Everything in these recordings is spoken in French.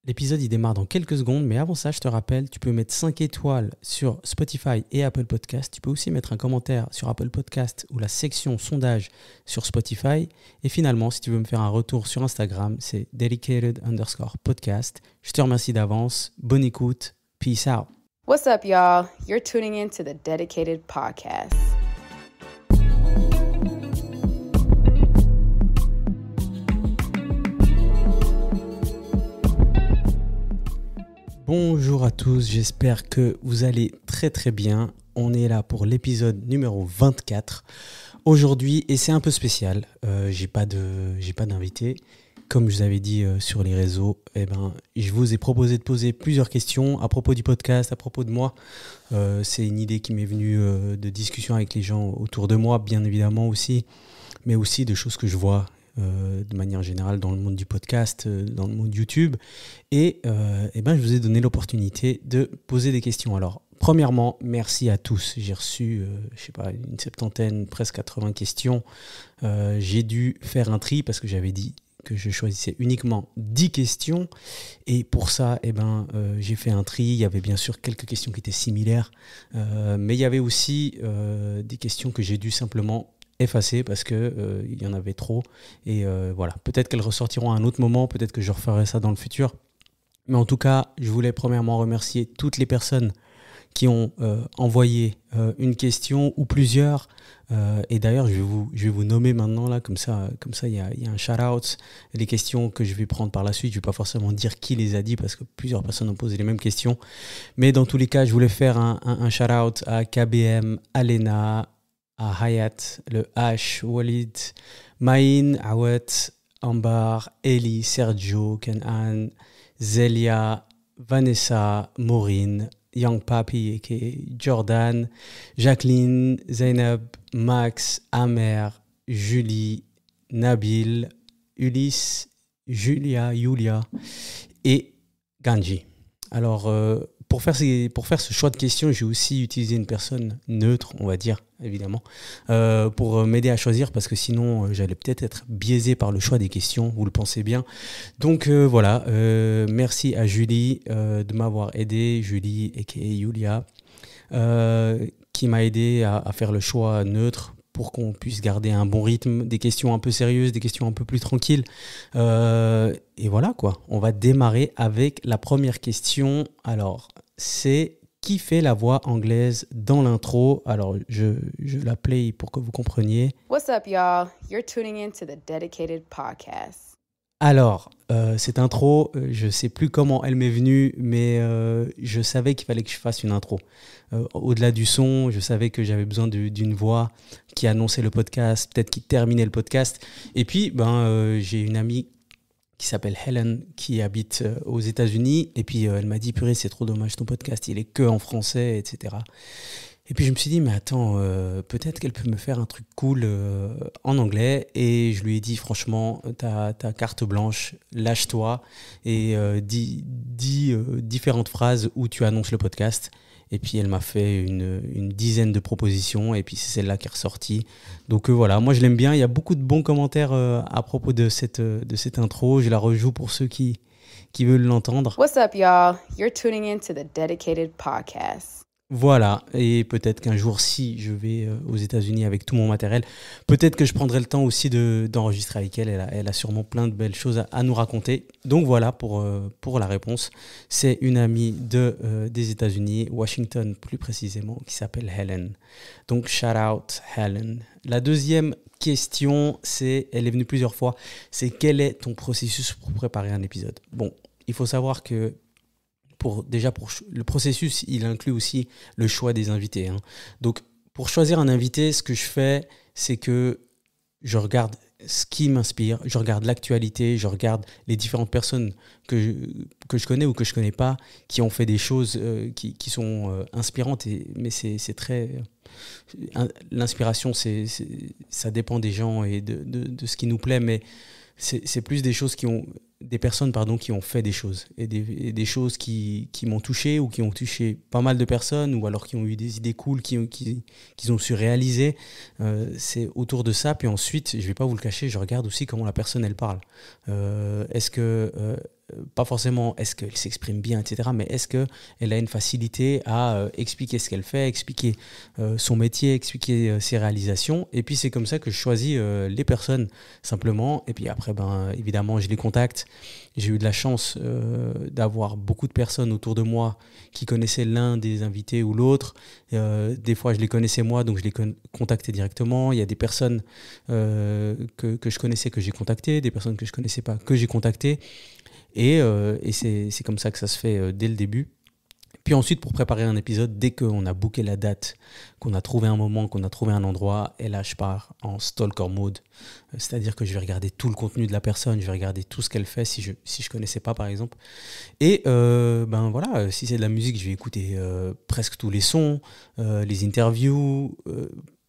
L'épisode, il démarre dans quelques secondes, mais avant ça, je te rappelle, tu peux mettre 5 étoiles sur Spotify et Apple Podcast. Tu peux aussi mettre un commentaire sur Apple Podcast ou la section sondage sur Spotify. Et finalement, si tu veux me faire un retour sur Instagram, c'est dedicated_podcast. Je te remercie d'avance. Bonne écoute. Peace out. What's up, y'all? You're tuning in to the Dedicated Podcast. Bonjour à tous, j'espère que vous allez très très bien. On est là pour l'épisode numéro 24 aujourd'hui et c'est un peu spécial. J'ai pas d'invité. Comme je vous avais dit sur les réseaux, je vous ai proposé de poser plusieurs questions à propos du podcast, à propos de moi. C'est une idée qui m'est venue de discussion avec les gens autour de moi, bien évidemment aussi, mais aussi de choses que je vois de manière générale dans le monde du podcast, dans le monde YouTube. Et je vous ai donné l'opportunité de poser des questions. Alors, premièrement, merci à tous. J'ai reçu, une 70, presque 80 questions. J'ai dû faire un tri parce que j'avais dit que je choisissais uniquement 10 questions. Et pour ça, j'ai fait un tri. Il y avait bien sûr quelques questions qui étaient similaires. Mais il y avait aussi des questions que j'ai dû simplement effacer parce que il y en avait trop et voilà, peut-être qu'elles ressortiront à un autre moment, peut-être que je referai ça dans le futur, mais en tout cas je voulais premièrement remercier toutes les personnes qui ont envoyé une question ou plusieurs et d'ailleurs je vais vous nommer maintenant là, comme ça il y a un shout out. Les questions que je vais prendre par la suite, je vais pas forcément dire qui les a dit parce que plusieurs personnes ont posé les mêmes questions, mais dans tous les cas je voulais faire un shout out à KBM, Alena, à Hayat, le H, Walid, Maïn, Awet, Ambar, Eli, Sergio, Kenan, Zelia, Vanessa, Maureen, Young Papi, aka Jordan, Jacqueline, Zainab, Max, Amer, Julie, Nabil, Ulysse, Julia et Ganji. Alors, pour faire ce choix de questions, j'ai aussi utilisé une personne neutre, on va dire, évidemment, pour m'aider à choisir, parce que sinon, j'allais peut-être être biaisé par le choix des questions, vous le pensez bien. Donc voilà, merci à Julie de m'avoir aidé, Julie aka Yulia, qui m'a aidé à faire le choix neutre, pour qu'on puisse garder un bon rythme, des questions un peu sérieuses, des questions un peu plus tranquilles. Et voilà quoi, on va démarrer avec la première question. Alors, c'est qui fait la voix anglaise dans l'intro? Alors, je la play pour que vous compreniez. What's up, y'all? You're tuning in to the Dedicated Podcast. Alors, cette intro, je ne sais plus comment elle m'est venue, mais je savais qu'il fallait que je fasse une intro. Au-delà du son, je savais que j'avais besoin d'une voix qui annonçait le podcast, peut-être qui terminait le podcast. Et puis, j'ai une amie qui s'appelle Helen, qui habite aux États-Unis. Et puis, elle m'a dit, purée, c'est trop dommage, ton podcast, il est que en français, etc. Et puis je me suis dit, mais attends, peut-être qu'elle peut me faire un truc cool en anglais. Et je lui ai dit, franchement, t'as carte blanche, lâche-toi et dis différentes phrases où tu annonces le podcast. Et puis elle m'a fait une dizaine de propositions et puis c'est celle-là qui est ressortie. Donc voilà, moi je l'aime bien. Il y a beaucoup de bons commentaires à propos de cette intro. Je la rejoue pour ceux qui veulent l'entendre. What's up, y'all? You're tuning in to the Dedicated Podcast. Voilà, et peut-être qu'un jour, si je vais aux États-Unis avec tout mon matériel, peut-être que je prendrai le temps aussi d'enregistrer avec elle. Elle a sûrement plein de belles choses à nous raconter. Donc voilà pour la réponse. C'est une amie des États-Unis, Washington plus précisément, qui s'appelle Helen. Donc shout out Helen. La deuxième question, elle est venue plusieurs fois, c'est quel est ton processus pour préparer un épisode? Bon, il faut savoir que pour le processus, il inclut aussi le choix des invités, hein. Donc, pour choisir un invité, ce que je fais, c'est que je regarde ce qui m'inspire, je regarde l'actualité, je regarde les différentes personnes que je connais ou que je connais pas, qui ont fait des choses qui sont inspirantes. Mais c'est très... L'inspiration, ça dépend des gens et de ce qui nous plaît, mais c'est plus des personnes qui ont fait des choses et des choses qui m'ont touché ou qui ont touché pas mal de personnes ou alors qui ont eu des idées cool qu'ils ont su réaliser. C'est autour de ça. Puis ensuite, je vais pas vous le cacher, je regarde aussi comment la personne elle parle. Est-ce que pas forcément est-ce qu'elle s'exprime bien, etc., mais est-ce qu'elle a une facilité à expliquer ce qu'elle fait, expliquer son métier, expliquer ses réalisations. Et puis c'est comme ça que je choisis les personnes simplement. Et puis après, évidemment, je les contacte. J'ai eu de la chance d'avoir beaucoup de personnes autour de moi qui connaissaient l'un des invités ou l'autre. Des fois, je les connaissais moi, donc je les contactais directement. Il y a des personnes que je connaissais que j'ai contactées, des personnes que je ne connaissais pas que j'ai contactées. Et c'est comme ça que ça se fait dès le début. Puis ensuite, pour préparer un épisode, dès qu'on a booké la date, qu'on a trouvé un moment, qu'on a trouvé un endroit, et là, je pars en stalker mode. C'est-à-dire que je vais regarder tout le contenu de la personne, je vais regarder tout ce qu'elle fait si je connaissais pas, par exemple. Et voilà, si c'est de la musique, je vais écouter presque tous les sons, les interviews,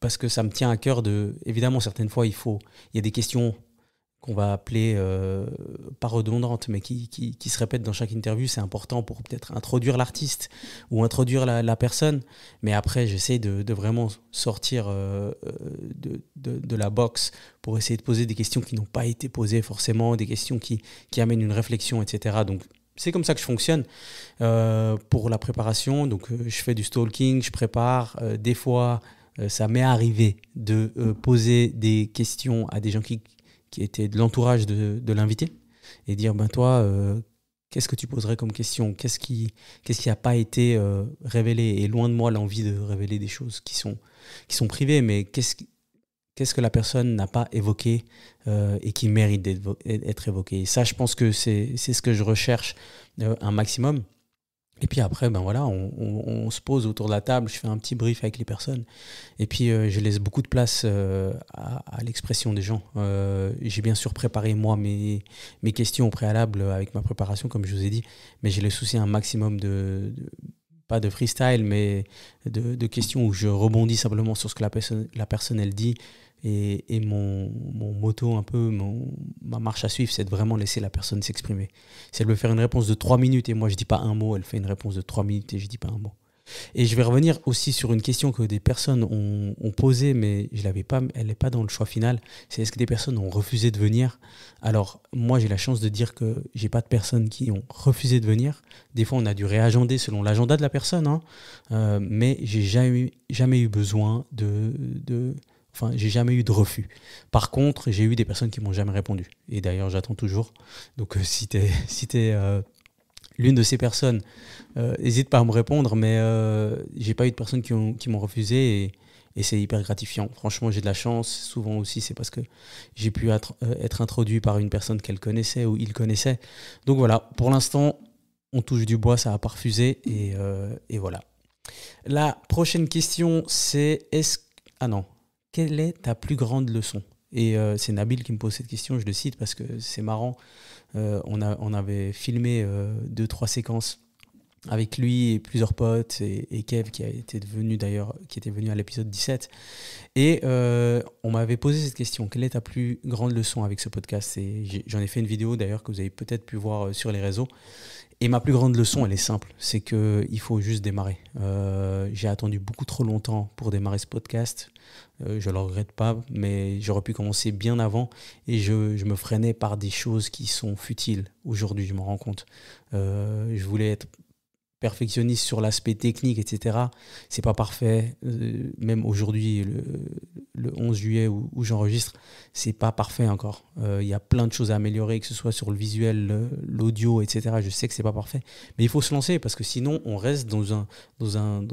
parce que ça me tient à cœur de... Évidemment, certaines fois, il y a des questions qu'on va appeler, pas redondantes, mais qui se répètent dans chaque interview. C'est important pour peut-être introduire l'artiste ou introduire la personne. Mais après, j'essaie de vraiment sortir de la box pour essayer de poser des questions qui n'ont pas été posées forcément, des questions qui amènent une réflexion, etc. Donc, c'est comme ça que je fonctionne pour la préparation. Donc, je fais du stalking, je prépare. Des fois, ça m'est arrivé de poser des questions à des gens qui étaient de l'entourage de l'invité et dire toi, qu'est-ce que tu poserais comme question, qu'est-ce qui n'a pas été révélé, et loin de moi l'envie de révéler des choses qui sont privées, mais qu'est-ce que la personne n'a pas évoqué et qui mérite d'être évoqué. Et ça, je pense que c'est ce que je recherche un maximum. Et puis après, on se pose autour de la table, je fais un petit brief avec les personnes. Et puis, je laisse beaucoup de place à l'expression des gens. J'ai bien sûr préparé, moi, mes questions au préalable avec ma préparation, comme je vous ai dit. Mais j'ai le souci un maximum pas de freestyle, mais de questions où je rebondis simplement sur ce que la personne elle dit. Et mon motto, un peu, ma marche à suivre, c'est de vraiment laisser la personne s'exprimer. Si elle veut faire une réponse de 3 minutes et moi je dis pas un mot, elle fait une réponse de 3 minutes et je dis pas un mot. Et je vais revenir aussi sur une question que des personnes ont posée, mais elle n'est pas dans le choix final. C'est est-ce que des personnes ont refusé de venir? Alors, moi j'ai la chance de dire que j'ai pas de personnes qui ont refusé de venir. Des fois on a dû réagender selon l'agenda de la personne, mais j'ai jamais eu besoin j'ai jamais eu de refus. Par contre, j'ai eu des personnes qui m'ont jamais répondu. Et d'ailleurs, j'attends toujours. Donc, si t'es l'une de ces personnes, n'hésite pas à me répondre. Mais j'ai pas eu de personnes qui m'ont refusé et c'est hyper gratifiant. Franchement, j'ai de la chance. Souvent aussi, c'est parce que j'ai pu être introduit par une personne qu'elle connaissait ou il connaissait. Donc voilà, pour l'instant, on touche du bois, ça n'a pas refusé. Et voilà. La prochaine question, c'est quelle est ta plus grande leçon? Et c'est Nabil qui me pose cette question, je le cite parce que c'est marrant. On avait filmé 2-3 séquences avec lui et plusieurs potes et Kev qui était venu à l'épisode 17. Et on m'avait posé cette question: quelle est ta plus grande leçon avec ce podcast? Et j'en ai fait une vidéo d'ailleurs que vous avez peut-être pu voir sur les réseaux. Et ma plus grande leçon, elle est simple, c'est qu'il faut juste démarrer. J'ai attendu beaucoup trop longtemps pour démarrer ce podcast. Je ne le regrette pas, mais j'aurais pu commencer bien avant. Et je me freinais par des choses qui sont futiles. Aujourd'hui, je m'en rends compte. Je voulais être perfectionniste sur l'aspect technique, etc. C'est pas parfait. Même aujourd'hui, le 11 juillet où j'enregistre, c'est pas parfait encore. Il y a plein de choses à améliorer, que ce soit sur le visuel, l'audio, etc. Je sais que c'est pas parfait, mais il faut se lancer parce que sinon on reste dans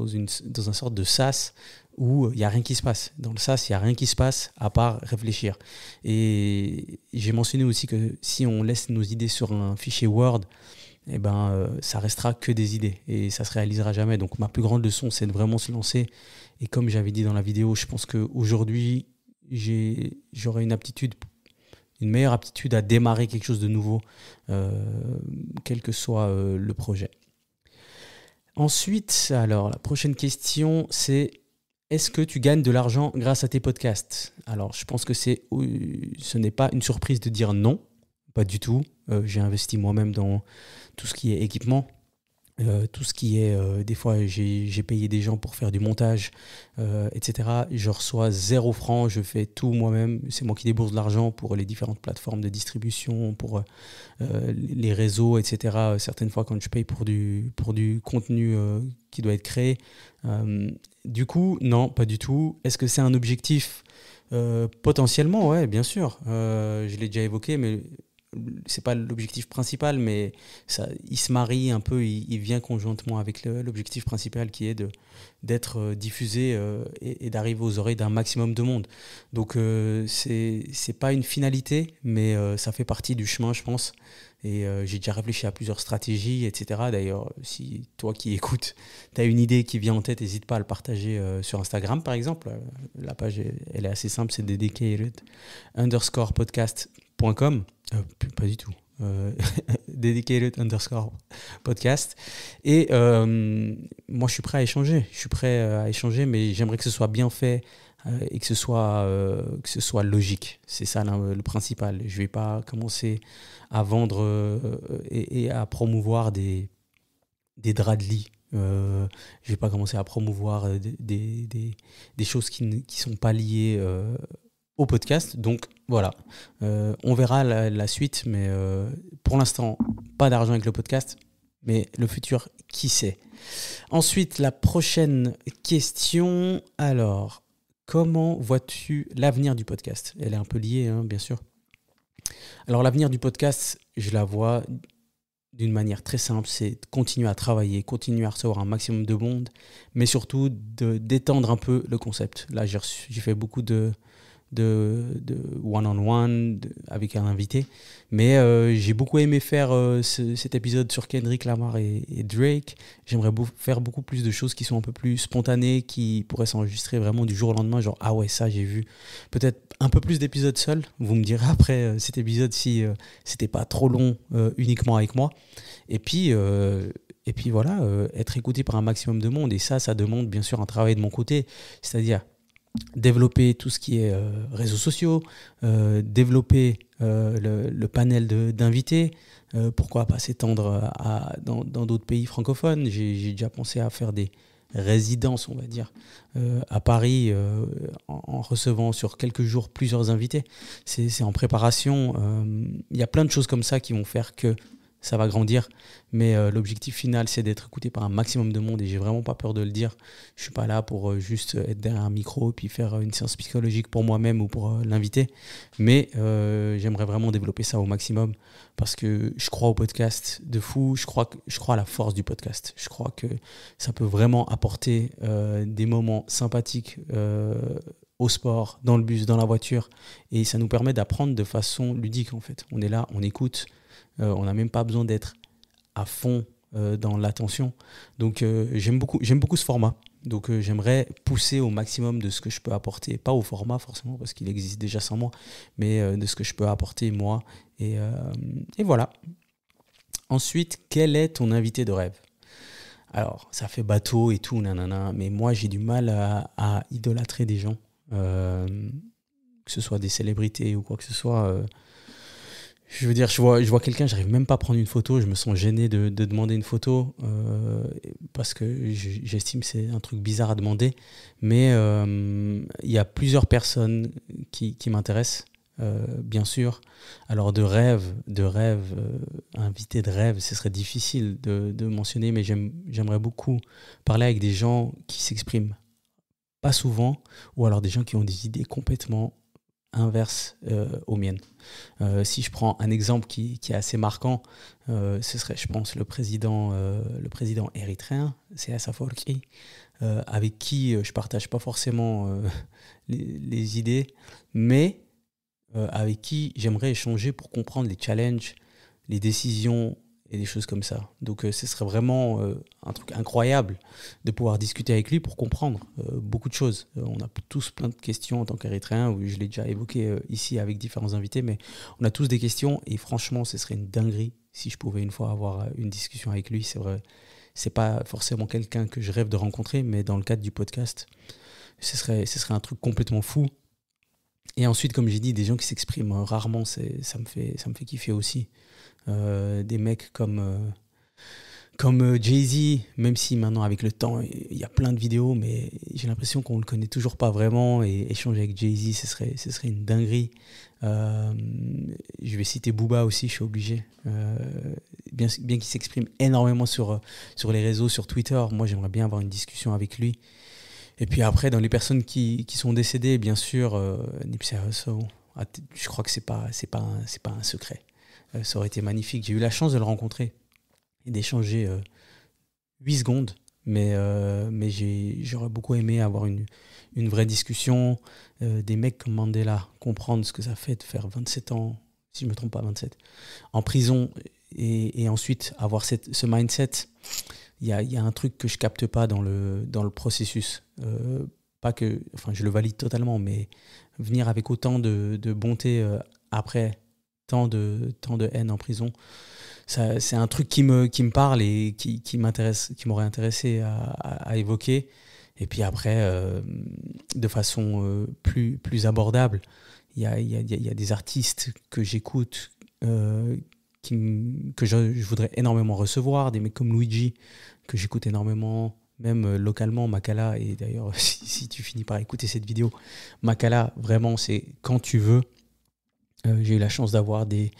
une sorte de sas où il n'y a rien qui se passe. Dans le sas, il n'y a rien qui se passe à part réfléchir. Et j'ai mentionné aussi que si on laisse nos idées sur un fichier Word, ça restera que des idées et ça se réalisera jamais. Donc ma plus grande leçon, c'est de vraiment se lancer. Et comme j'avais dit dans la vidéo, je pense qu'aujourd'hui, j'aurai une meilleure aptitude à démarrer quelque chose de nouveau, quel que soit le projet. Ensuite, alors la prochaine question, c'est: est-ce que tu gagnes de l'argent grâce à tes podcasts? Alors je pense que ce n'est pas une surprise de dire non. Pas du tout. J'ai investi moi-même dans tout ce qui est équipement. Tout ce qui est, des fois j'ai payé des gens pour faire du montage, etc. Je reçois 0 francs, je fais tout moi-même. C'est moi qui débourse de l'argent pour les différentes plateformes de distribution, pour les réseaux, etc. Certaines fois quand je paye pour du contenu qui doit être créé. Du coup, non, pas du tout. Est-ce que c'est un objectif? Potentiellement, ouais, bien sûr. Je l'ai déjà évoqué, mais c'est pas l'objectif principal, mais ça, il se marie un peu, il vient conjointement avec l'objectif principal qui est d'être diffusé et d'arriver aux oreilles d'un maximum de monde. Donc c'est pas une finalité, mais ça fait partie du chemin, je pense. Et j'ai déjà réfléchi à plusieurs stratégies, etc. D'ailleurs, si toi qui écoutes, tu as une idée qui vient en tête, n'hésite pas à le partager sur Instagram, par exemple. La page, elle est assez simple, c'est dedicated_podcast.com. Pas du tout. Dedicated_podcast. Et moi, je suis prêt à échanger. Je suis prêt à échanger, mais j'aimerais que ce soit bien fait et que ce soit logique. C'est ça le principal. Je ne vais pas commencer à vendre et à promouvoir des draps de lit. Je ne vais pas commencer à promouvoir des choses qui ne sont pas liées au podcast. Donc voilà, on verra la suite, mais pour l'instant, pas d'argent avec le podcast, mais le futur, qui sait. Ensuite, la prochaine question. Alors, comment vois-tu l'avenir du podcast? Elle est un peu liée, hein, bien sûr. Alors, l'avenir du podcast, je la vois d'une manière très simple, c'est de continuer à travailler, continuer à recevoir un maximum de monde, mais surtout d'étendre un peu le concept. Là, j'ai fait beaucoup de one-on-one avec un invité, mais j'ai beaucoup aimé faire cet épisode sur Kendrick Lamar et Drake. J'aimerais faire beaucoup plus de choses qui sont un peu plus spontanées, qui pourraient s'enregistrer vraiment du jour au lendemain, genre ah ouais, ça j'ai vu. Peut-être un peu plus d'épisodes seuls, vous me direz après cet épisode si c'était pas trop long uniquement avec moi. Et puis voilà, être écouté par un maximum de monde, et ça demande bien sûr un travail de mon côté, c'est-à-dire développer tout ce qui est réseaux sociaux, développer le panel d'invités, pourquoi pas s'étendre dans d'autres pays francophones. J'ai déjà pensé à faire des résidences, on va dire, à Paris, en recevant sur quelques jours plusieurs invités. C'est en préparation. Il y a plein de choses comme ça qui vont faire que ça va grandir, mais l'objectif final, c'est d'être écouté par un maximum de monde, et j'ai vraiment pas peur de le dire. Je suis pas là pour juste être derrière un micro et puis faire une séance psychologique pour moi-même ou pour l'invité, mais j'aimerais vraiment développer ça au maximum, parce que je crois au podcast de fou, je crois à la force du podcast, je crois que ça peut vraiment apporter des moments sympathiques au sport, dans le bus, dans la voiture, et ça nous permet d'apprendre de façon ludique en fait. On est là, on écoute, on n'a même pas besoin d'être à fond dans l'attention. Donc j'aime beaucoup ce format. Donc j'aimerais pousser au maximum de ce que je peux apporter, pas au format forcément parce qu'il existe déjà sans moi, mais de ce que je peux apporter moi. Et voilà. Ensuite, quel est ton invité de rêve? Alors, ça fait bateau et tout, nanana, mais moi j'ai du mal à idolâtrer des gens, que ce soit des célébrités ou quoi que ce soit. Je veux dire, je vois quelqu'un, j'arrive même pas à prendre une photo, je me sens gêné de demander une photo parce que j'estime que c'est un truc bizarre à demander. Mais il y a plusieurs personnes qui m'intéressent, bien sûr. Alors de rêve, invité de rêve, ce serait difficile de mentionner, mais j'aimerais beaucoup parler avec des gens qui s'expriment pas souvent, ou alors des gens qui ont des idées complètement inverse aux miennes. Si je prends un exemple qui est assez marquant, ce serait, je pense, le président érythréen, Isaias Afwerki, avec qui je partage pas forcément les idées, mais avec qui j'aimerais échanger pour comprendre les challenges, les décisions et des choses comme ça. Donc ce serait vraiment un truc incroyable de pouvoir discuter avec lui pour comprendre beaucoup de choses. On a tous plein de questions en tant qu'Érythréens, où je l'ai déjà évoqué ici avec différents invités, mais on a tous des questions, et franchement ce serait une dinguerie si je pouvais une fois avoir une discussion avec lui. C'est vrai, c'est pas forcément quelqu'un que je rêve de rencontrer, mais dans le cadre du podcast, ce serait un truc complètement fou. Et ensuite, comme j'ai dit, des gens qui s'expriment rarement, ça me fait kiffer aussi. Des mecs comme Comme Jay-Z, même si maintenant avec le temps il y a plein de vidéos, mais j'ai l'impression qu'on le connaît toujours pas vraiment, et échanger avec Jay-Z ce serait une dinguerie. Je vais citer Booba aussi, je suis obligé. Bien qu'il s'exprime énormément sur les réseaux, sur Twitter, moi j'aimerais bien avoir une discussion avec lui. Et puis après, dans les personnes qui sont décédées, bien sûr, Nipsey Hussle, je crois que c'est pas un secret. Ça aurait été magnifique. J'ai eu la chance de le rencontrer et d'échanger 8 secondes, mais j'aurais beaucoup aimé avoir une vraie discussion. Des mecs comme Mandela, comprendre ce que ça fait de faire 27 ans, si je ne me trompe pas, 27, en prison, et ensuite avoir ce mindset. Il y a un truc que je capte pas dans le processus. Pas que, enfin, je le valide totalement, mais venir avec autant de bonté après tant de haine en prison, c'est un truc qui me parle et qui m'intéresse, qui m'aurait intéressé à évoquer. Et puis après, de façon plus abordable, il y a des artistes que j'écoute, que je voudrais énormément recevoir, des mecs comme Luigi, que j'écoute énormément, même localement, Makala. Et d'ailleurs, si tu finis par écouter cette vidéo, Makala, vraiment, c'est quand tu veux. J'ai eu la chance d'avoir des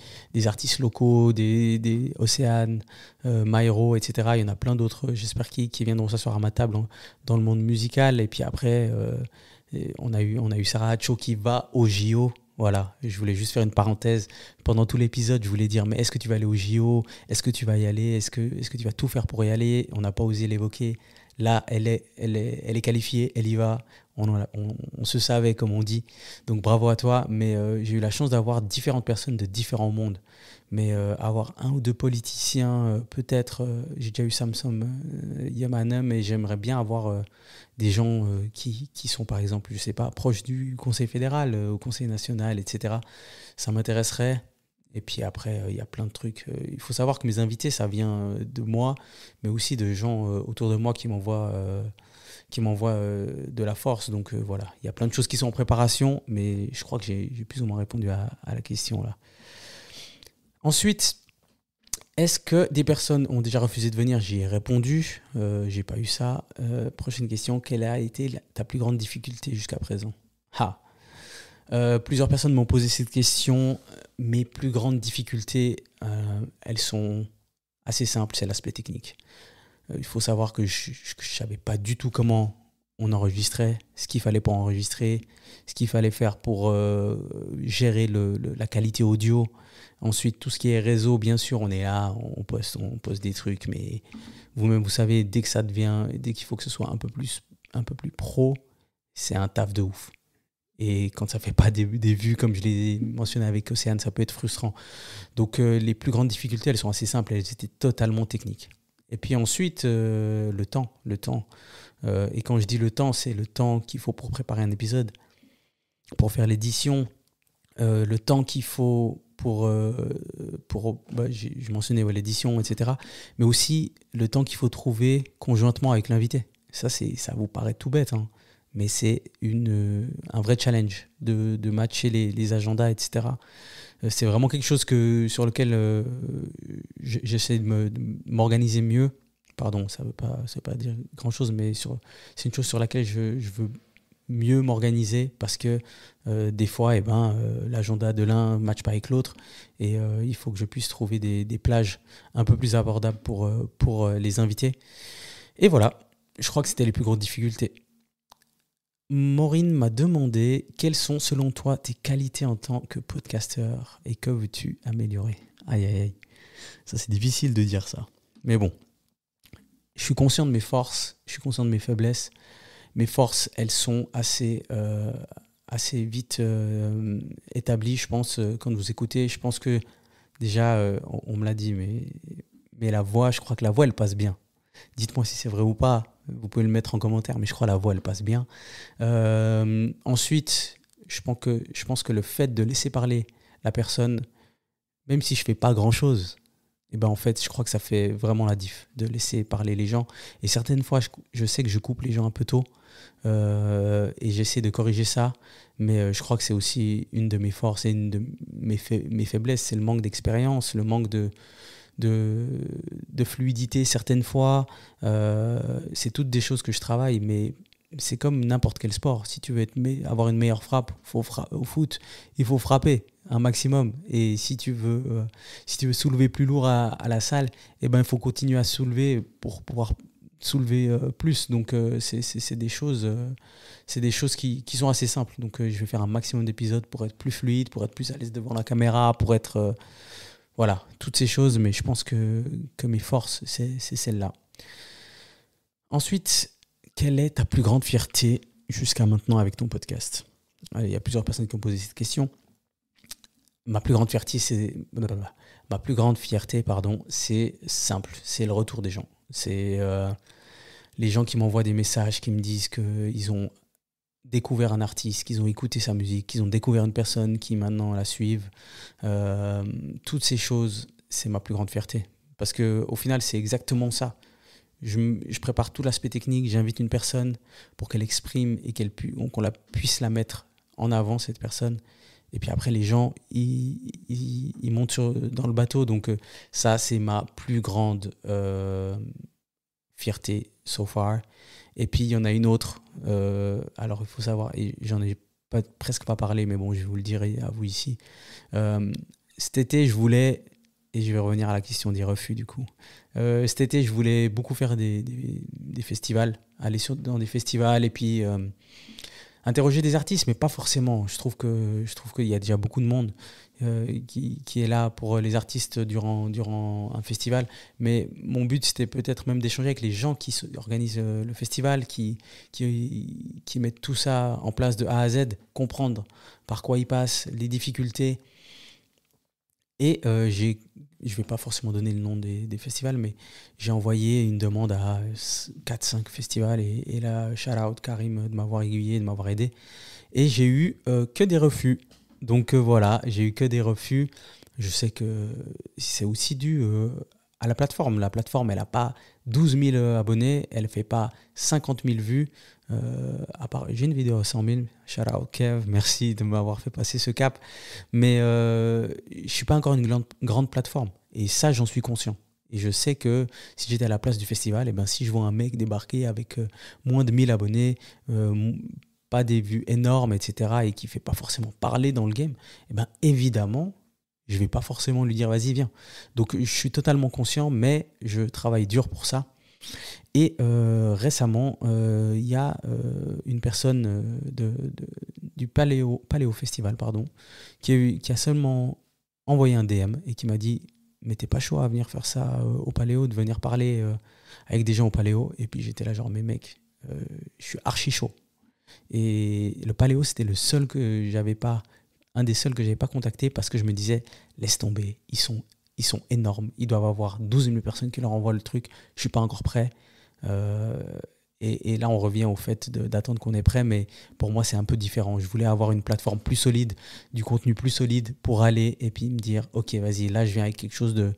artistes locaux, des Océane, Myro, etc. Il y en a plein d'autres, j'espère, qui viendront s'asseoir à ma table dans le monde musical. Et puis après, on a eu Sarah Hacho qui va au JO. Voilà, je voulais juste faire une parenthèse. Pendant tout l'épisode, je voulais dire, mais est-ce que tu vas aller au JO? Est-ce que tu vas y aller? Est-ce que tu vas tout faire pour y aller? On n'a pas osé l'évoquer. Là, elle est qualifiée, elle y va. On se savait, comme on dit. Donc bravo à toi. Mais j'ai eu la chance d'avoir différentes personnes de différents mondes. Mais avoir un ou deux politiciens, peut-être, j'ai déjà eu Samson Yamana, mais j'aimerais bien avoir des gens qui sont, par exemple, je sais pas, proches du Conseil fédéral, au Conseil national, etc. Ça m'intéresserait. Et puis après, il y a plein de trucs. Il faut savoir que mes invités, ça vient de moi, mais aussi de gens autour de moi qui m'envoient de la force. Donc voilà, il y a plein de choses qui sont en préparation, mais je crois que j'ai plus ou moins répondu à la question là. Ensuite, est-ce que des personnes ont déjà refusé de venir? J'y ai répondu, j'ai pas eu ça. Prochaine question, quelle a été ta plus grande difficulté jusqu'à présent? Plusieurs personnes m'ont posé cette question. Mes plus grandes difficultés, elles sont assez simples, c'est l'aspect technique. Il faut savoir que je ne savais pas du tout comment on enregistrait, ce qu'il fallait pour enregistrer, ce qu'il fallait faire pour gérer la qualité audio. Ensuite, tout ce qui est réseau, bien sûr, on est là, on poste des trucs, mais vous-même, vous savez, dès qu'il faut que ce soit un peu plus pro, c'est un taf de ouf. Et quand ça ne fait pas des vues, comme je l'ai mentionné avec Océane, ça peut être frustrant. Donc les plus grandes difficultés, elles sont assez simples, elles étaient totalement techniques. Et puis ensuite, le temps. Et quand je dis le temps, c'est le temps qu'il faut pour préparer un épisode, pour faire l'édition, le temps qu'il faut pour je mentionnais l'édition, etc. Mais aussi le temps qu'il faut trouver conjointement avec l'invité. Ça vous paraît tout bête, hein. Mais c'est un vrai challenge de matcher les agendas, etc. C'est vraiment quelque chose sur lequel j'essaie de m'organiser mieux. Pardon, ça veut pas dire grand-chose, mais c'est une chose sur laquelle je veux mieux m'organiser parce que des fois, l'agenda de l'un ne matche pas avec l'autre et il faut que je puisse trouver des plages un peu plus abordables pour les invités. Et voilà, je crois que c'était les plus grosses difficultés. Maureen m'a demandé quelles sont selon toi tes qualités en tant que podcasteur et que veux-tu améliorer? Aïe, ça c'est difficile de dire ça. Mais bon, je suis conscient de mes forces, je suis conscient de mes faiblesses. Mes forces, elles sont assez vite établies, je pense, quand vous écoutez. Je pense que déjà, on me l'a dit, mais la voix, je crois que la voix, elle passe bien. Dites-moi si c'est vrai ou pas. Vous pouvez le mettre en commentaire, mais je crois que la voix, elle passe bien. Ensuite, je pense que le fait de laisser parler la personne, même si je ne fais pas grand-chose, en fait, je crois que ça fait vraiment la diff, de laisser parler les gens. Et certaines fois, je sais que je coupe les gens un peu tôt, et j'essaie de corriger ça, mais je crois que c'est aussi une de mes forces et une de mes faiblesses, c'est le manque d'expérience, le manque de de fluidité certaines fois. C'est toutes des choses que je travaille, mais c'est comme n'importe quel sport. Si tu veux avoir une meilleure frappe, au foot, il faut frapper un maximum. Et si tu veux soulever plus lourd à la salle, eh ben, il faut continuer à soulever pour pouvoir soulever plus. Donc c'est des choses qui sont assez simples. Donc je vais faire un maximum d'épisodes pour être plus fluide, pour être plus à l'aise devant la caméra, pour être voilà, toutes ces choses. Mais je pense que mes forces, c'est celle-là. Ensuite, quelle est ta plus grande fierté jusqu'à maintenant avec ton podcast? Il y a plusieurs personnes qui ont posé cette question. Ma plus grande fierté, c'est simple, c'est le retour des gens. C'est les gens qui m'envoient des messages, qui me disent qu'ils ont découvert un artiste, qu'ils ont écouté sa musique, qu'ils ont découvert une personne qui maintenant la suivent. Toutes ces choses, c'est ma plus grande fierté. Parce qu'au final, c'est exactement ça. Je prépare tout l'aspect technique, j'invite une personne pour qu'elle exprime et qu'on puisse la mettre en avant, cette personne. Et puis après, les gens, ils montent dans le bateau. Donc ça, c'est ma plus grande fierté so far. Et puis, il y en a une autre. Alors, il faut savoir, et j'en ai presque pas parlé, mais bon, je vais vous le dire à vous ici. Cet été, je voulais, et je vais revenir à la question des refus du coup. Cet été, je voulais beaucoup faire des festivals, aller dans des festivals et puis interroger des artistes, mais pas forcément. Je trouve qu'il y a déjà beaucoup de monde qui est là pour les artistes durant un festival. Mais mon but, c'était peut-être même d'échanger avec les gens qui organisent le festival, qui mettent tout ça en place de A à Z, comprendre par quoi ils passent, les difficultés. Et je ne vais pas forcément donner le nom des festivals, mais j'ai envoyé une demande à 4-5 festivals et là, shout out Karim de m'avoir aiguillé, de m'avoir aidé. Et j'ai eu que des refus. Donc voilà, j'ai eu que des refus. Je sais que c'est aussi dû à la plateforme. La plateforme, elle n'a pas 12 000 abonnés, elle ne fait pas 50 000 vues. J'ai une vidéo à 100 000, shout out Kev, merci de m'avoir fait passer ce cap. Mais je ne suis pas encore une grande plateforme. Et ça, j'en suis conscient. Et je sais que si j'étais à la place du festival, et ben, si je vois un mec débarquer avec moins de 1000 abonnés, pas des vues énormes, etc., et qui ne fait pas forcément parler dans le game, et ben, évidemment, je ne vais pas forcément lui dire vas-y, viens. Donc je suis totalement conscient, mais je travaille dur pour ça. Et récemment, il y a une personne du Paléo Festival, qui a seulement envoyé un DM et qui m'a dit mais t'es pas chaud à venir faire ça au Paléo, de venir parler avec des gens au Paléo? Et puis j'étais là genre mais mec, je suis archi chaud. Et le Paléo, c'était un des seuls que j'avais pas contacté parce que je me disais laisse tomber, ils sont énormes, ils doivent avoir 12 000 personnes qui leur envoient le truc, je suis pas encore prêt. Et là on revient au fait d'attendre qu'on est prêt, mais pour moi c'est un peu différent. Je voulais avoir une plateforme plus solide, du contenu plus solide pour aller et puis me dire ok vas-y, là je viens avec quelque chose de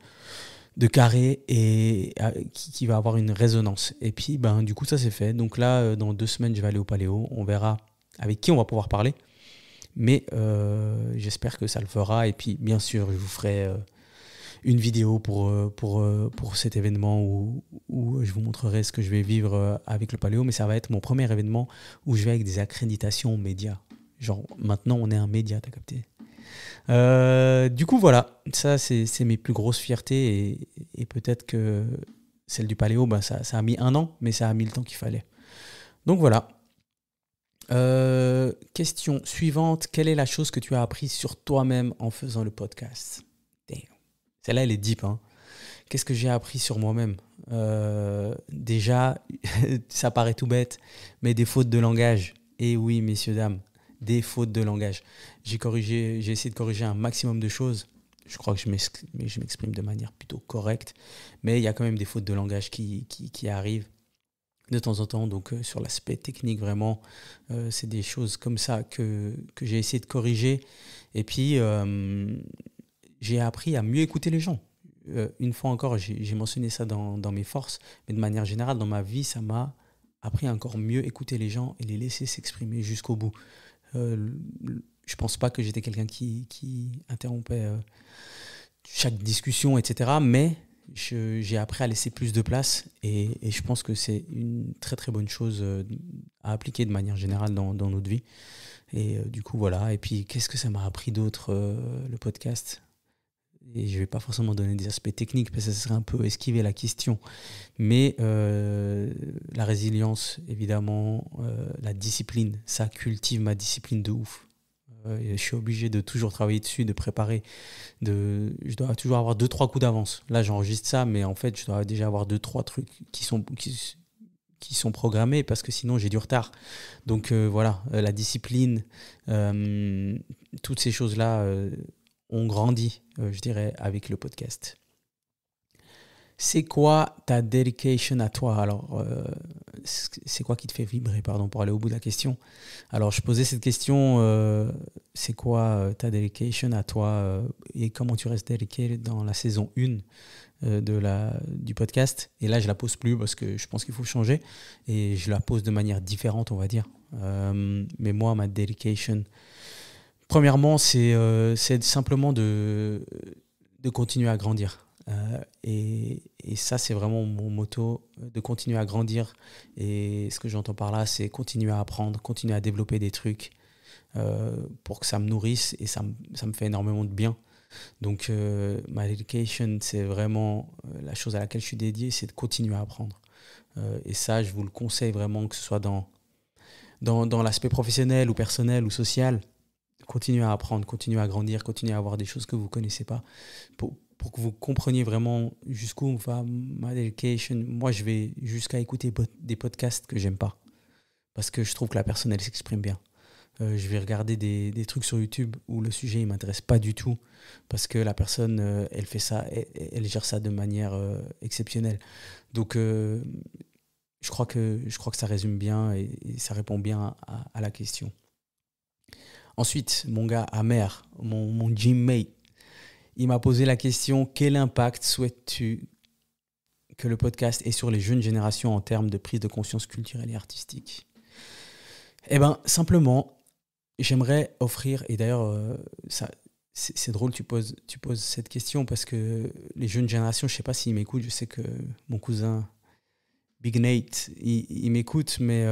carré et qui va avoir une résonance. Et puis ben, du coup ça c'est fait. Donc là dans 2 semaines je vais aller au Paléo, on verra avec qui on va pouvoir parler, mais j'espère que ça le fera. Et puis bien sûr je vous ferai une vidéo pour cet événement où je vous montrerai ce que je vais vivre avec le Paléo, mais ça va être mon premier événement où je vais avec des accréditations médias. Genre, maintenant, on est un média, t'as capté. Du coup, voilà, ça, c'est mes plus grosses fiertés et peut-être que celle du Paléo, ben, ça a mis 1 an, mais ça a mis le temps qu'il fallait. Donc, voilà. Question suivante. Quelle est la chose que tu as appris sur toi-même en faisant le podcast? Celle-là, elle est deep. Hein. Qu'est-ce que j'ai appris sur moi-même? Déjà, ça paraît tout bête, mais des fautes de langage. Et oui, messieurs, dames, des fautes de langage. J'ai essayé de corriger un maximum de choses. Je crois que je m'exprime de manière plutôt correcte, mais il y a quand même des fautes de langage qui arrivent de temps en temps. Donc, sur l'aspect technique, vraiment, c'est des choses comme ça que j'ai essayé de corriger. Et puis... j'ai appris à mieux écouter les gens. Une fois encore, j'ai mentionné ça dans mes forces, mais de manière générale, dans ma vie, ça m'a appris à encore mieux écouter les gens et les laisser s'exprimer jusqu'au bout. Je pense pas que j'étais quelqu'un qui interrompait chaque discussion, etc. Mais j'ai appris à laisser plus de place et je pense que c'est une très très bonne chose à appliquer de manière générale dans notre vie. Et du coup, voilà. Et puis, qu'est-ce que ça m'a appris d'autre, le podcast? Et je ne vais pas forcément donner des aspects techniques parce que ça serait un peu esquiver la question. Mais la résilience, évidemment, la discipline, ça cultive ma discipline de ouf. Je suis obligé de toujours travailler dessus, de préparer. Je dois toujours avoir 2-3 coups d'avance. Là, j'enregistre ça, mais en fait, je dois déjà avoir 2-3 trucs qui sont programmés parce que sinon, j'ai du retard. Donc voilà, la discipline, toutes ces choses-là ont grandi, je dirais, avec le podcast. C'est quoi ta dedication à toi? Alors, c'est quoi qui te fait vibrer, pardon, pour aller au bout de la question? Alors, je posais cette question, c'est quoi ta dedication à toi et comment tu restes dedicated dans la saison 1 du podcast? Et là, je la pose plus parce que je pense qu'il faut changer et je la pose de manière différente, on va dire. Mais moi, ma dedication, premièrement, c'est simplement de continuer à grandir. Et ça, c'est vraiment mon motto, de continuer à grandir. Et ce que j'entends par là, c'est continuer à apprendre, continuer à développer des trucs pour que ça me nourrisse et ça me fait énormément de bien. Donc, ma dedication, c'est vraiment la chose à laquelle je suis dédié, c'est de continuer à apprendre. Et ça, je vous le conseille vraiment, que ce soit dans l'aspect professionnel ou personnel ou social. Continuez à apprendre, continuez à grandir, continuez à avoir des choses que vous ne connaissez pas. Pour que vous compreniez vraiment jusqu'où va ma dedication. Moi, je vais jusqu'à écouter des podcasts que j'aime pas. Parce que je trouve que la personne, elle s'exprime bien. Je vais regarder des trucs sur YouTube où le sujet ne m'intéresse pas du tout. Parce que la personne, elle fait ça, elle gère ça de manière exceptionnelle. Donc, je crois que ça résume bien et ça répond bien à la question. Ensuite, mon gars Amer, mon gymmate, il m'a posé la question: quel impact souhaites-tu que le podcast ait sur les jeunes générations en termes de prise de conscience culturelle et artistique? Eh bien, simplement, j'aimerais offrir, et d'ailleurs, c'est drôle, tu poses cette question parce que les jeunes générations, je ne sais pas s'ils m'écoutent, je sais que mon cousin Big Nate, il m'écoute, mais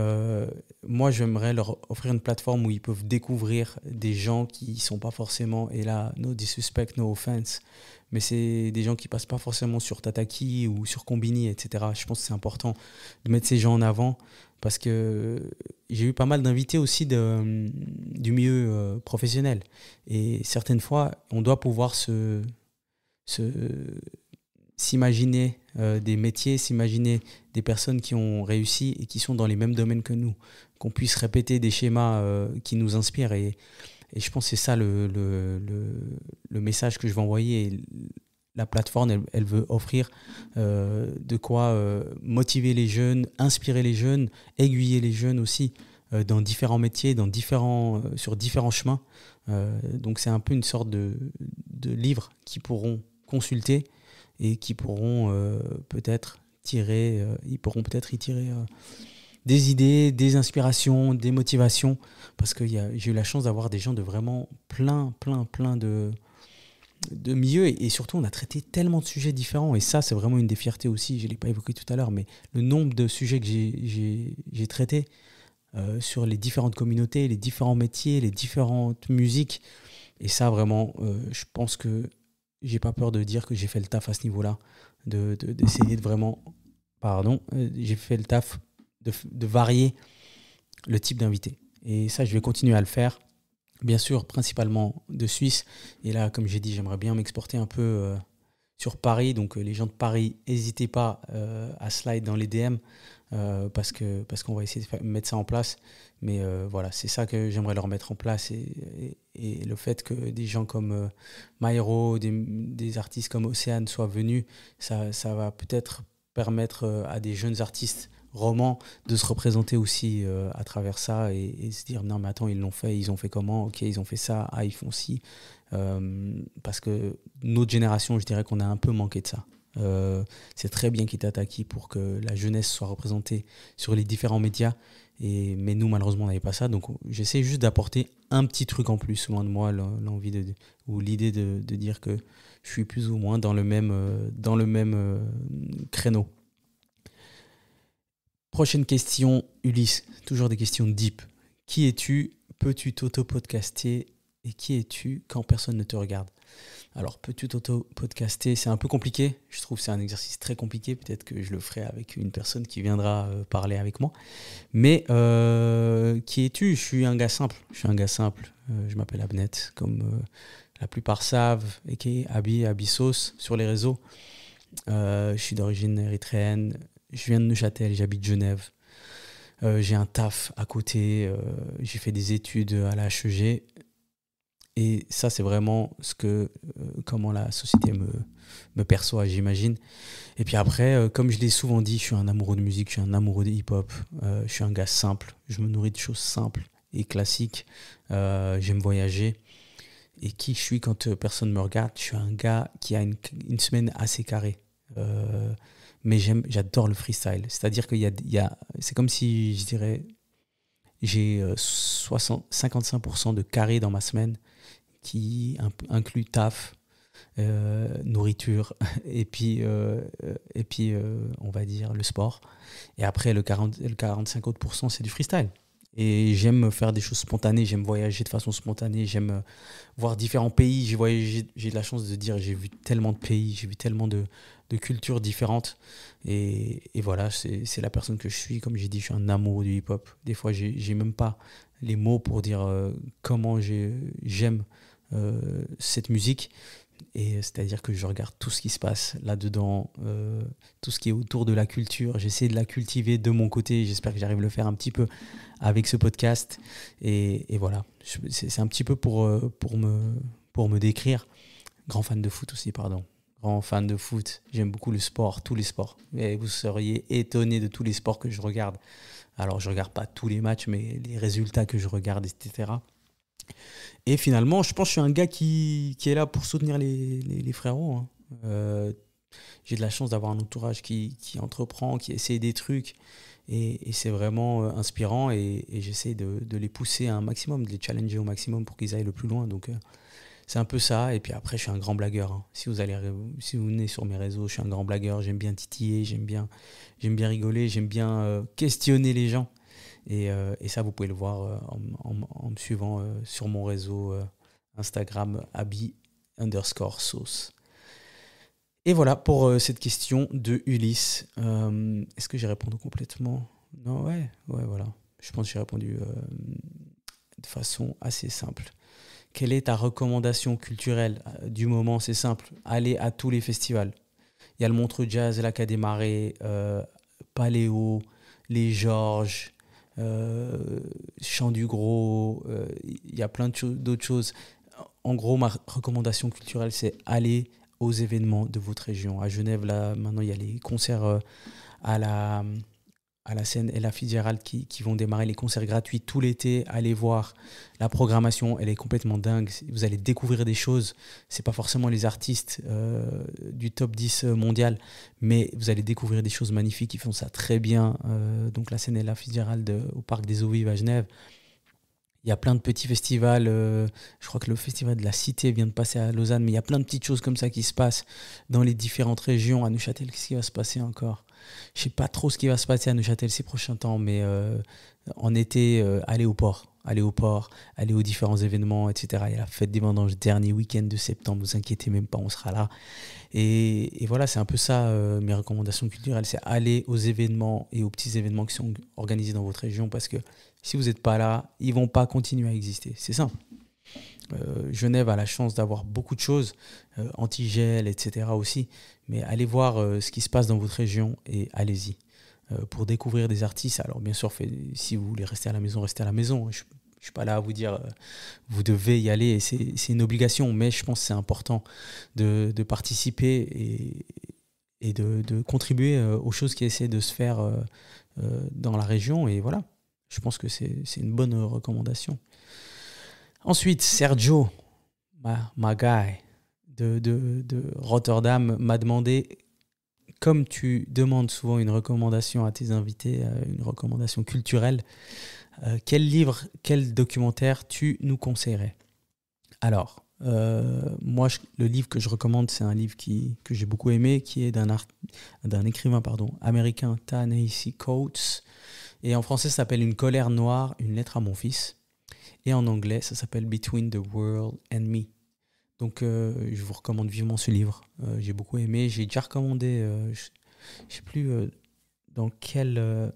moi, j'aimerais leur offrir une plateforme où ils peuvent découvrir des gens qui ne sont pas forcément, et là, no disrespect, no offense, mais c'est des gens qui ne passent pas forcément sur Tataki ou sur Combini, etc. Je pense que c'est important de mettre ces gens en avant parce que j'ai eu pas mal d'invités aussi du milieu professionnel. Et certaines fois, on doit pouvoir s'imaginer des métiers, s'imaginer des personnes qui ont réussi et qui sont dans les mêmes domaines que nous, qu'on puisse répéter des schémas qui nous inspirent. Et je pense que c'est ça le message que je veux envoyer. Et la plateforme, elle veut offrir de quoi motiver les jeunes, inspirer les jeunes, aiguiller les jeunes aussi dans différents métiers, sur différents chemins. Donc c'est un peu une sorte de livre qu'ils pourront consulter et qui pourront peut-être y tirer des idées, des inspirations, des motivations, parce que j'ai eu la chance d'avoir des gens de vraiment plein de milieux, et surtout on a traité tellement de sujets différents, et ça c'est vraiment une des fiertés aussi, je ne l'ai pas évoqué tout à l'heure, mais le nombre de sujets que j'ai traités sur les différentes communautés, les différents métiers, les différentes musiques, et ça vraiment, je pense que j'ai pas peur de dire que j'ai fait le taf à ce niveau-là, d'essayer de vraiment, j'ai fait le taf de varier le type d'invité. Et ça, je vais continuer à le faire. Bien sûr, principalement de Suisse. Et là, comme j'ai dit, j'aimerais bien m'exporter un peu sur Paris. Donc, les gens de Paris, n'hésitez pas à slide dans les DM parce qu'on va essayer de mettre ça en place. Mais voilà, c'est ça que j'aimerais leur mettre en place. Et le fait que des gens comme Myro, des artistes comme Océane soient venus, ça va peut-être permettre à des jeunes artistes romans de se représenter aussi à travers ça et se dire non mais attends, ils l'ont fait, ils ont fait comment, ok, ils ont fait ça, ah ils font ci, parce que notre génération, je dirais qu'on a un peu manqué de ça. C'est très bien Kita Taki pour que la jeunesse soit représentée sur les différents médias. Mais nous, malheureusement, on n'avait pas ça. Donc, j'essaie juste d'apporter un petit truc en plus. Loin de moi, l'envie ou l'idée de dire que je suis plus ou moins dans le même créneau. Prochaine question, Ulysse. Toujours des questions deep. Qui es-tu? Peux-tu t'auto-podcaster? Et qui es-tu quand personne ne te regarde? Alors, peux-tu t'auto-podcaster? C'est un peu compliqué. Je trouve que c'est un exercice très compliqué. Peut-être que je le ferai avec une personne qui viendra parler avec moi. Mais qui es-tu? Je suis un gars simple. Je m'appelle Abnet, comme la plupart savent, a.k.a. Abissos sur les réseaux. Je suis d'origine érythréenne. Je viens de Neuchâtel, j'habite Genève. J'ai un taf à côté. J'ai fait des études à la HEG. Et ça, c'est vraiment comment la société me perçoit, j'imagine. Et puis après, comme je l'ai souvent dit, je suis un amoureux de musique, je suis un amoureux de hip-hop. Je suis un gars simple. Je me nourris de choses simples et classiques. J'aime voyager. Et qui je suis quand personne ne me regarde? Je suis un gars qui a une semaine assez carrée. Mais j'adore le freestyle. C'est-à-dire c'est comme si, je dirais, j'ai 55% de carré dans ma semaine qui inclut taf, nourriture et puis on va dire le sport. Et après, le 45 autres %, c'est du freestyle. Et j'aime faire des choses spontanées, j'aime voyager de façon spontanée, j'aime voir différents pays. J'ai de la chance de dire, j'ai vu tellement de pays, j'ai vu tellement de cultures différentes. Et voilà, c'est la personne que je suis. Comme j'ai dit, je suis un amoureux du hip-hop. Des fois, j'ai même pas les mots pour dire comment j'aime cette musique. Et c'est-à-dire que je regarde tout ce qui se passe là-dedans, tout ce qui est autour de la culture. J'essaie de la cultiver de mon côté. J'espère que j'arrive à le faire un petit peu avec ce podcast. Et voilà, c'est un petit peu pour me décrire. Grand fan de foot aussi, pardon. Grand fan de foot. J'aime beaucoup le sport, tous les sports. Et vous seriez étonné de tous les sports que je regarde. Alors, je ne regarde pas tous les matchs, mais les résultats que je regarde, etc. Et finalement, je pense que je suis un gars qui est là pour soutenir les frérots. Hein. J'ai de la chance d'avoir un entourage qui entreprend, qui essaie des trucs. Et c'est vraiment inspirant. Et j'essaie de les pousser à un maximum, de les challenger au maximum pour qu'ils aillent le plus loin. Donc, c'est un peu ça. Et puis après, je suis un grand blagueur. Hein. Si vous venez sur mes réseaux, je suis un grand blagueur. J'aime bien titiller, j'aime bien rigoler, j'aime bien questionner les gens. Et ça, vous pouvez le voir en me suivant sur mon réseau Instagram, abi_sauce. Et voilà pour cette question de Ulysse. Est-ce que j'ai répondu complètement? Non, ouais, voilà. Je pense que j'ai répondu de façon assez simple. Quelle est ta recommandation culturelle du moment? C'est simple. Allez à tous les festivals. Il y a le Montreux Jazz, l'Académarée, Paléo, les Georges, Chant du Gros, il y a plein d'autres choses. En gros, ma recommandation culturelle, c'est aller aux événements de votre région. À Genève, là, maintenant, il y a les concerts à la scène et la Fitzgerald qui vont démarrer, les concerts gratuits tout l'été. Allez voir la programmation, elle est complètement dingue. Vous allez découvrir des choses. C'est pas forcément les artistes du top 10 mondial, mais vous allez découvrir des choses magnifiques. Ils font ça très bien. Donc la scène et la Fitzgerald au Parc des Eaux Vives à Genève. Il y a plein de petits festivals. Je crois que le festival de la Cité vient de passer à Lausanne, mais il y a plein de petites choses comme ça qui se passent dans les différentes régions. À Neuchâtel, qu'est-ce qui va se passer encore? Je ne sais pas trop ce qui va se passer à Neuchâtel ces prochains temps, mais en été, allez au port, allez aux différents événements, etc. Il y a la fête des vendanges, dernier week-end de septembre, ne vous inquiétez même pas, on sera là. Et voilà, c'est un peu ça mes recommandations culturelles, c'est aller aux événements et aux petits événements qui sont organisés dans votre région, parce que si vous n'êtes pas là, ils ne vont pas continuer à exister. C'est simple. Genève a la chance d'avoir beaucoup de choses, antigel, etc. aussi, mais allez voir ce qui se passe dans votre région et allez-y pour découvrir des artistes. Alors bien sûr, si vous voulez rester à la maison, restez à la maison. Je ne suis pas là à vous dire vous devez y aller, c'est une obligation, mais je pense que c'est important de participer et de contribuer aux choses qui essaient de se faire dans la région. Et voilà, je pense que c'est une bonne recommandation. Ensuite, Sergio, ma guy de Rotterdam, m'a demandé comme tu demandes souvent une recommandation à tes invités, une recommandation culturelle, quel livre, quel documentaire tu nous conseillerais? Alors, moi, le livre que je recommande, c'est un livre que j'ai beaucoup aimé, qui est d'un écrivain américain, Ta-Nehisi Coates. Et en français, ça s'appelle Une colère noire, une lettre à mon fils. Et en anglais, ça s'appelle Between the World and Me. Donc, je vous recommande vivement ce livre. J'ai beaucoup aimé. J'ai déjà recommandé, je ne sais plus dans quel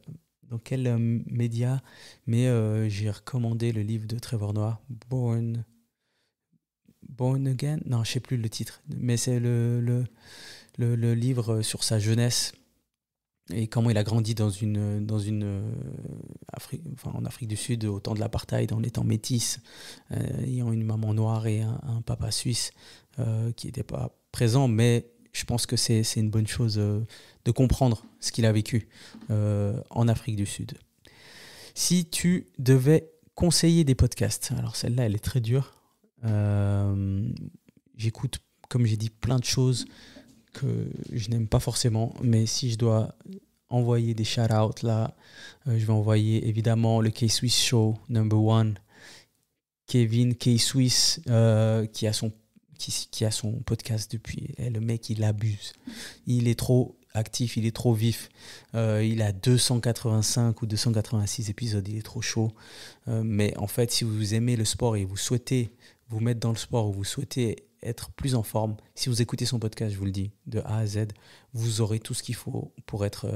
média, mais j'ai recommandé le livre de Trevor Noah, Born Again. Non, je ne sais plus le titre, mais c'est le livre sur sa jeunesse et comment il a grandi en Afrique du Sud au temps de l'apartheid, en étant métis, ayant une maman noire et un papa suisse qui n'était pas présent, mais je pense que c'est une bonne chose de comprendre ce qu'il a vécu en Afrique du Sud. Si tu devais conseiller des podcasts, alors celle-là elle est très dure, j'écoute, comme j'ai dit, plein de choses que je n'aime pas forcément, mais si je dois envoyer des shout-outs là, je vais envoyer évidemment le K-Swiss Show #1, Kevin K-Swiss qui a son podcast depuis, le mec il abuse, il est trop actif, il est trop vif, il a 285 ou 286 épisodes, il est trop chaud, mais en fait si vous aimez le sport et vous souhaitez vous mettre dans le sport ou vous souhaitez être plus en forme, si vous écoutez son podcast, je vous le dis, de A à Z, vous aurez tout ce qu'il faut pour être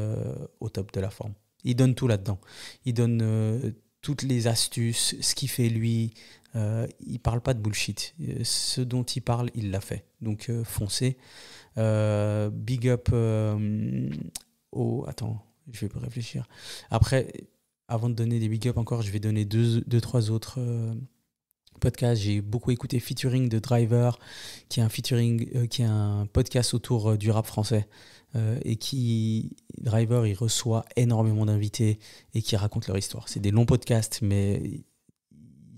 au top de la forme. Il donne tout là-dedans. Il donne toutes les astuces, ce qu'il fait lui. Il parle pas de bullshit. Ce dont il parle, il l'a fait. Donc foncez. Big up Attends, je vais réfléchir. Après, avant de donner des big up encore, je vais donner deux, trois autres podcast. J'ai beaucoup écouté Featuring de Driver, qui est un podcast autour du rap français, et Driver, il reçoit énormément d'invités et qui racontent leur histoire. C'est des longs podcasts, mais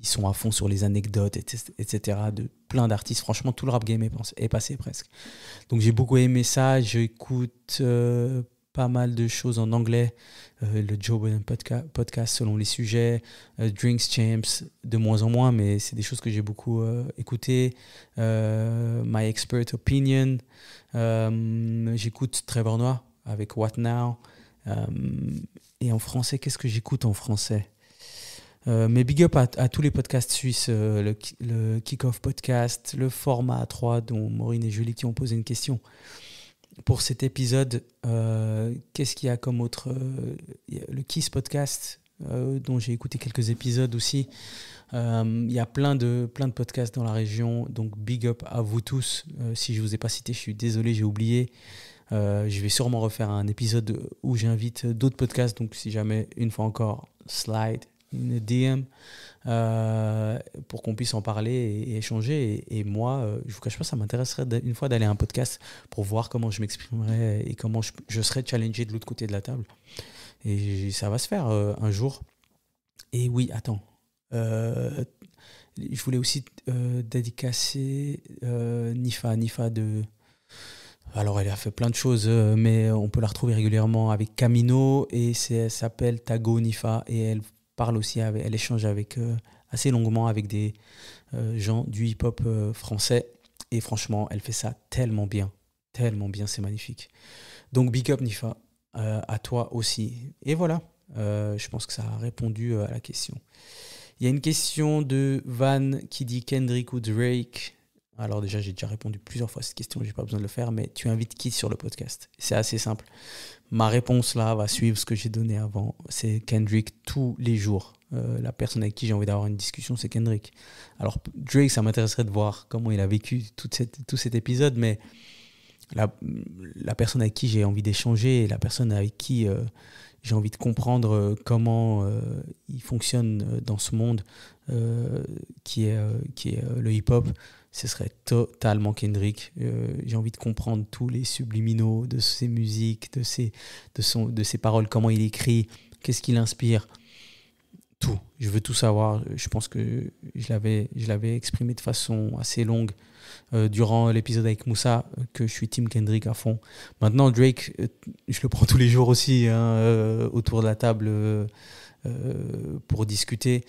ils sont à fond sur les anecdotes, etc. de plein d'artistes. Franchement, tout le rap game est passé presque. Donc j'ai beaucoup aimé ça. J'écoute pas mal de choses en anglais, le Joe Budden podcast selon les sujets, Drinks Champs de moins en moins, mais c'est des choses que j'ai beaucoup écoutées, My Expert Opinion, j'écoute Trevor Noah avec What Now, et en français, qu'est-ce que j'écoute en français? Mais big up à tous les podcasts suisses, le Kick-Off podcast, le Format 3 dont Maureen et Julie qui ont posé une question. Pour cet épisode, qu'est-ce qu'il y a comme autre le Kiss podcast, dont j'ai écouté quelques épisodes aussi. Il y a plein de podcasts dans la région, donc big up à vous tous. Si je ne vous ai pas cité, je suis désolé, j'ai oublié. Je vais sûrement refaire un épisode où j'invite d'autres podcasts, donc si jamais, une fois encore, slide in a DM, pour qu'on puisse en parler et échanger. Et moi, je vous cache pas, ça m'intéresserait une fois d'aller à un podcast pour voir comment je m'exprimerais et comment je serais challengé de l'autre côté de la table. Et ça va se faire un jour. Et oui, attends. Je voulais aussi dédicacer Nifa de... Alors, elle a fait plein de choses, mais on peut la retrouver régulièrement avec Camino, et elle s'appelle Tago Nifa, et elle parle aussi, elle échange assez longuement avec des gens du hip-hop français, et franchement, elle fait ça tellement bien, c'est magnifique. Donc, big up Nifa, à toi aussi. Et voilà, je pense que ça a répondu à la question. Il y a une question de Van qui dit Kendrick ou Drake. Alors déjà, j'ai déjà répondu plusieurs fois à cette question, j'ai pas besoin de le faire, mais tu invites qui sur le podcast? C'est assez simple. Ma réponse là va suivre ce que j'ai donné avant. C'est Kendrick tous les jours. La personne avec qui j'ai envie d'avoir une discussion, c'est Kendrick. Alors Drake, ça m'intéresserait de voir comment il a vécu tout cet épisode, mais la personne avec qui j'ai envie d'échanger, et la personne avec qui j'ai envie de comprendre comment il fonctionne dans ce monde qui est le hip-hop, ce serait totalement Kendrick. J'ai envie de comprendre tous les subliminaux de ses musiques, de ses paroles, comment il écrit, qu'est-ce qui l'inspire, tout. Je veux tout savoir. Je pense que je l'avais exprimé de façon assez longue durant l'épisode avec Moussa, que je suis Team Kendrick à fond. Maintenant, Drake, je le prends tous les jours aussi autour de la table pour discuter.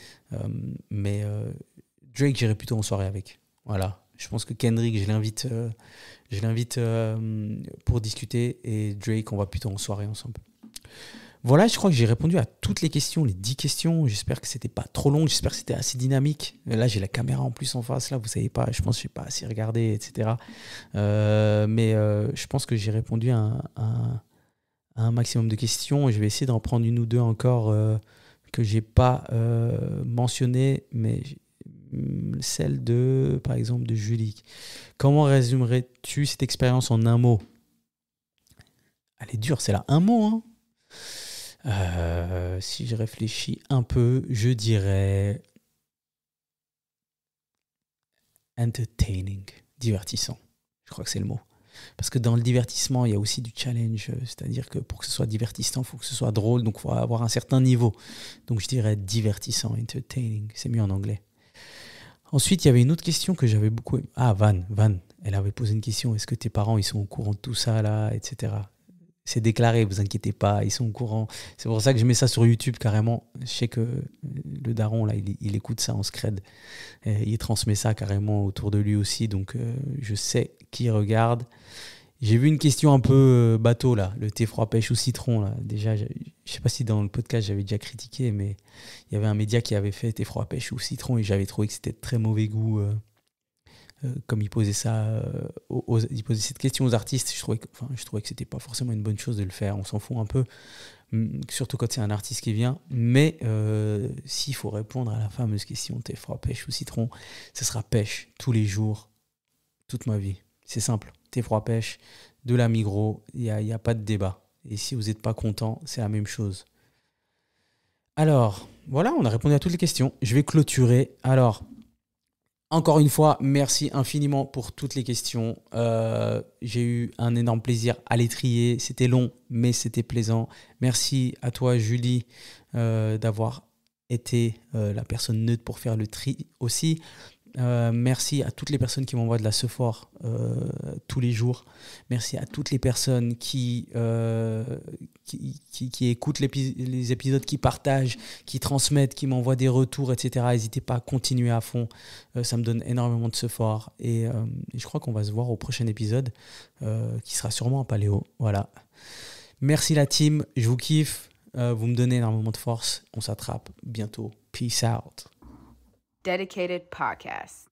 Mais Drake, j'irai plutôt en soirée avec. Voilà. Je pense que Kendrick, je l'invite pour discuter, et Drake, on va plutôt en soirée ensemble. Voilà, je crois que j'ai répondu à toutes les questions, les 10 questions. J'espère que c'était pas trop long, j'espère que c'était assez dynamique. Là, j'ai la caméra en plus en face, là, vous savez pas, je pense que je n'ai pas assez regardé, etc. Mais je pense que j'ai répondu à un maximum de questions. Je vais essayer d'en prendre une ou deux encore que j'ai pas mentionnées, mais celle de, par exemple, de Julie. Comment résumerais-tu cette expérience en un mot? Elle est dure, c'est là, un mot, hein. Si je réfléchis un peu, je dirais entertaining, divertissant. Je crois que c'est le mot. Parce que dans le divertissement, il y a aussi du challenge. C'est-à-dire que pour que ce soit divertissant, il faut que ce soit drôle. Donc, il faut avoir un certain niveau. Donc, je dirais divertissant, entertaining. C'est mieux en anglais. Ensuite, il y avait une autre question que j'avais beaucoup aimée. Ah, Van. Elle avait posé une question. Est-ce que tes parents, ils sont au courant de tout ça, là, etc. C'est déclaré, vous inquiétez pas, ils sont au courant. C'est pour ça que je mets ça sur YouTube carrément. Je sais que le daron, là, il écoute ça en scred. Il transmet ça carrément autour de lui aussi. Donc, je sais qui regarde. J'ai vu une question un peu bateau, là. Le thé froid pêche ou citron, là. Déjà, je sais pas si dans le podcast, j'avais déjà critiqué, mais il y avait un média qui avait fait thé froid pêche ou citron, et j'avais trouvé que c'était de très mauvais goût. Comme il posait ça, il posait cette question aux artistes, je trouvais que c'était pas forcément une bonne chose de le faire. On s'en fout un peu, surtout quand c'est un artiste qui vient. Mais s'il faut répondre à la fameuse question thé froid, pêche ou citron, ce sera pêche tous les jours, toute ma vie. C'est simple, thé froid, pêche, de la Migros, il y a pas de débat. Et si vous n'êtes pas content, c'est la même chose. Alors, voilà, on a répondu à toutes les questions. Je vais clôturer. Alors, encore une fois, merci infiniment pour toutes les questions. J'ai eu un énorme plaisir à les trier. C'était long, mais c'était plaisant. Merci à toi, Julie, d'avoir été la personne neutre pour faire le tri aussi. Merci à toutes les personnes qui m'envoient de la sephore tous les jours. Merci à toutes les personnes qui écoutent les épisodes, qui partagent, qui transmettent, qui m'envoient des retours, etc. N'hésitez pas à continuer à fond. Ça me donne énormément de sephore. Et je crois qu'on va se voir au prochain épisode qui sera sûrement en paléo. Voilà. Merci la team. Je vous kiffe. Vous me donnez énormément de force. On s'attrape bientôt. Peace out. Dedicated Podcast.